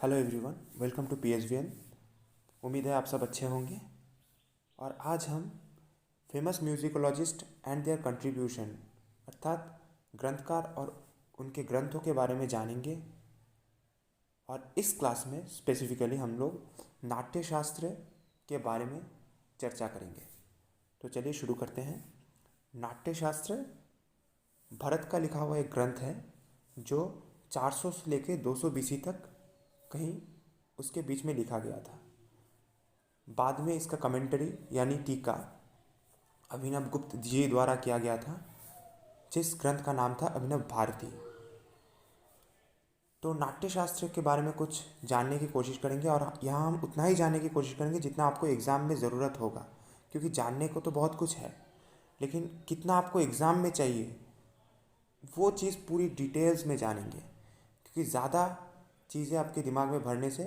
Hello everyone, welcome to PSVN। उम्मीद है आप सब अच्छे होंगे। और आज हम फेमस म्यूजिकोलॉजिस्ट एंड देयर कंट्रीब्यूशन अर्थात ग्रंथकार और उनके ग्रंथों के बारे में जानेंगे। और इस क्लास में स्पेसिफिकली हम लोग नाट्य शास्त्र के बारे में चर्चा करेंगे। तो चलिए शुरू करते हैं। नाट्य शास्त्र भरत का लिखा हुआ एक ग्रंथ है जो 400 से लेकर 200 BC तक कहीं उसके बीच में लिखा गया था। बाद में इसका कमेंटरी यानी टीका अभिनव गुप्त जी द्वारा किया गया था, जिस ग्रंथ का नाम था अभिनव भारती। तो नाट्य शास्त्र के बारे में कुछ जानने की कोशिश करेंगे और यहाँ हम उतना ही जानने की कोशिश करेंगे जितना आपको एग्ज़ाम में ज़रूरत होगा, क्योंकि जानने को तो बहुत कुछ है, लेकिन कितना आपको एग्ज़ाम में चाहिए वो चीज़ पूरी डिटेल्स में जानेंगे, क्योंकि ज़्यादा चीज़ें आपके दिमाग में भरने से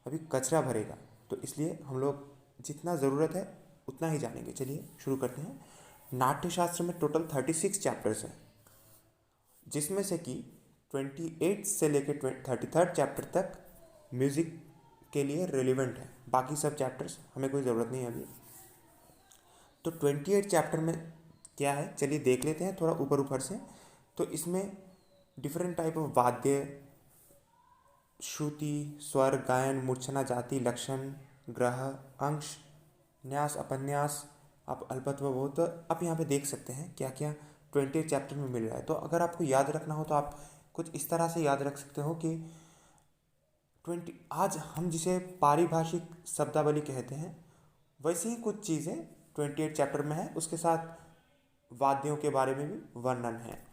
अभी कचरा भरेगा। तो इसलिए हम लोग जितना ज़रूरत है उतना ही जानेंगे। चलिए शुरू करते हैं। नाट्यशास्त्र में टोटल 36 चैप्टर्स हैं, जिसमें से कि 28 से लेकर 33rd चैप्टर तक म्यूज़िक के लिए रिलेवेंट है। बाकी सब चैप्टर्स हमें कोई ज़रूरत नहीं है अभी। तो 28 चैप्टर में क्या है, चलिए देख लेते हैं थोड़ा ऊपर ऊपर से। तो इसमें डिफरेंट टाइप ऑफ वाद्य, श्रुति, स्वर, गायन, मूर्छना, जाति, लक्षण, ग्रह, अंश, न्यास, अपन्यास, आप अल्पत्व बहुत आप यहाँ पे देख सकते हैं क्या क्या 20 चैप्टर में मिल रहा है। तो अगर आपको याद रखना हो तो आप कुछ इस तरह से याद रख सकते हो कि 20 आज हम जिसे पारिभाषिक शब्दावली कहते हैं, वैसे ही कुछ चीज़ें 28 चैप्टर में है। उसके साथ वाद्यों के बारे में भी वर्णन है।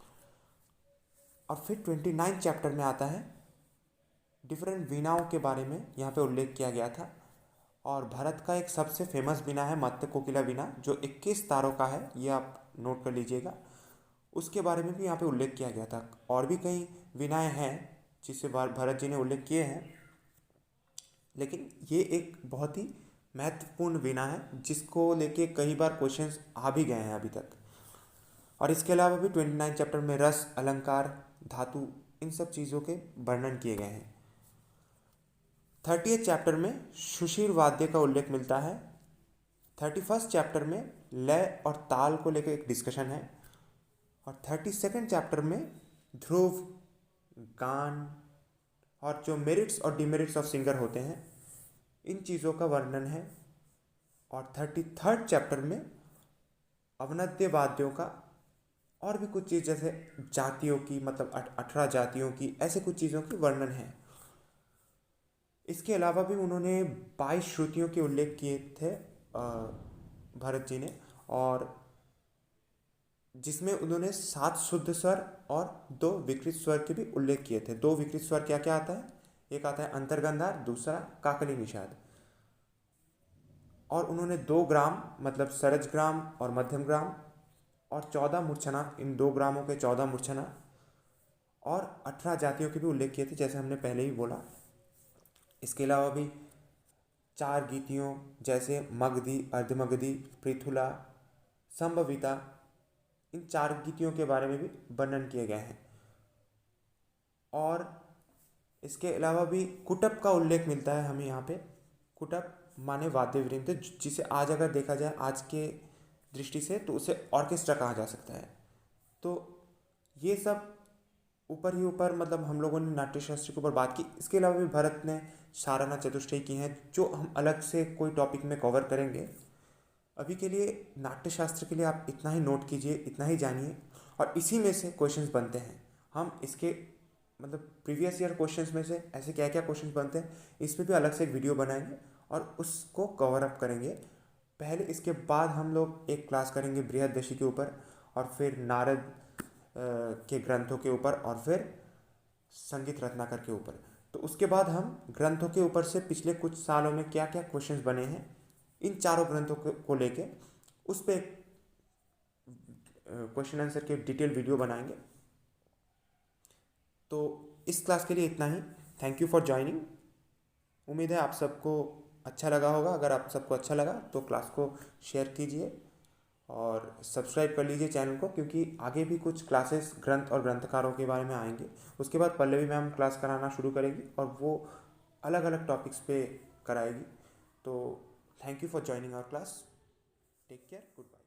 और फिर 29 चैप्टर में आता है डिफरेंट वीणाओं के बारे में, यहाँ पे उल्लेख किया गया था। और भारत का एक सबसे फेमस वीणा है मत्स्य कोकिला वीणा, जो 21 तारों का है, ये आप नोट कर लीजिएगा। उसके बारे में भी यहाँ पे उल्लेख किया गया था। और भी कई वीणाएँ हैं जिसे भरत जी ने उल्लेख किए हैं, लेकिन ये एक बहुत ही महत्वपूर्ण वीणा है जिसको लेके कई बार क्वेश्चंस आ भी गए हैं अभी तक। और इसके अलावा भी 29 चैप्टर में रस, अलंकार, धातु, इन सब चीज़ों के वर्णन किए गए हैं। 30th चैप्टर में सुशील वाद्य का उल्लेख मिलता है। 31st चैप्टर में लय और ताल को लेकर एक डिस्कशन है। और 32nd चैप्टर में ध्रुव, गान और जो मेरिट्स और डिमेरिट्स ऑफ सिंगर होते हैं, इन चीज़ों का वर्णन है। और 33rd चैप्टर में अवनद्य वाद्यों का और भी कुछ चीज़, जैसे जातियों की, मतलब 18 जातियों की, ऐसे कुछ चीज़ों की वर्णन है। इसके अलावा भी उन्होंने 22 श्रुतियों के उल्लेख किए थे भरत जी ने, और जिसमें उन्होंने 7 शुद्ध स्वर और 2 विकृत स्वर के भी उल्लेख किए थे। 2 विकृत स्वर क्या क्या आता है, एक आता है अंतर्गंधार, दूसरा काकली निषाद। और उन्होंने 2 ग्राम मतलब सरज ग्राम और मध्यम ग्राम और 14 मूर्छना, इन 2 ग्रामों के 14 मूर्छना और 18 जातियों के भी उल्लेख किए थे, जैसे हमने पहले ही बोला। इसके अलावा भी 4 गीतियों जैसे मगधी, अर्धमगधी, पृथुला, संभविता, इन 4 गीतियों के बारे में भी वर्णन किए गए हैं। और इसके अलावा भी कुटप का उल्लेख मिलता है हमें यहाँ पे। कुटप माने वाद्य वृंद, जिसे आज अगर देखा जाए आज के दृष्टि से तो उसे ऑर्केस्ट्रा कहा जा सकता है। तो ये सब ऊपर ही ऊपर मतलब हम लोगों ने नाट्यशास्त्र के ऊपर बात की। इसके अलावा भी भरत ने शाराना चतुष्टय की हैं, जो हम अलग से कोई टॉपिक में कवर करेंगे। अभी के लिए नाट्यशास्त्र के लिए आप इतना ही नोट कीजिए, इतना ही जानिए, और इसी में से क्वेश्चंस बनते हैं। हम इसके मतलब प्रीवियस ईयर क्वेश्चंस में से ऐसे क्या क्या क्वेश्चंस बनते हैं, इस पर भी अलग से एक वीडियो बनाएंगे और उसको कवर अप करेंगे पहले। इसके बाद हम लोग एक क्लास करेंगे बृहददशी के ऊपर, और फिर नारद के ग्रंथों के ऊपर, और फिर संगीत रत्नाकर के ऊपर। तो उसके बाद हम ग्रंथों के ऊपर से पिछले कुछ सालों में क्या क्या क्वेश्चंस बने हैं इन चारों ग्रंथों को लेके, उस पर क्वेश्चन आंसर के डिटेल वीडियो बनाएंगे। तो इस क्लास के लिए इतना ही। Thank you for joining. उम्मीद है आप सबको अच्छा लगा होगा। अगर आप सबको अच्छा लगा तो क्लास को शेयर कीजिए और सब्सक्राइब कर लीजिए चैनल को, क्योंकि आगे भी कुछ क्लासेस ग्रंथ और ग्रंथकारों के बारे में आएंगे। उसके बाद पल्लवी मैम क्लास कराना शुरू करेंगी और वो अलग अलग टॉपिक्स पे कराएगी। तो thank you for joining our class. Take care, good bye.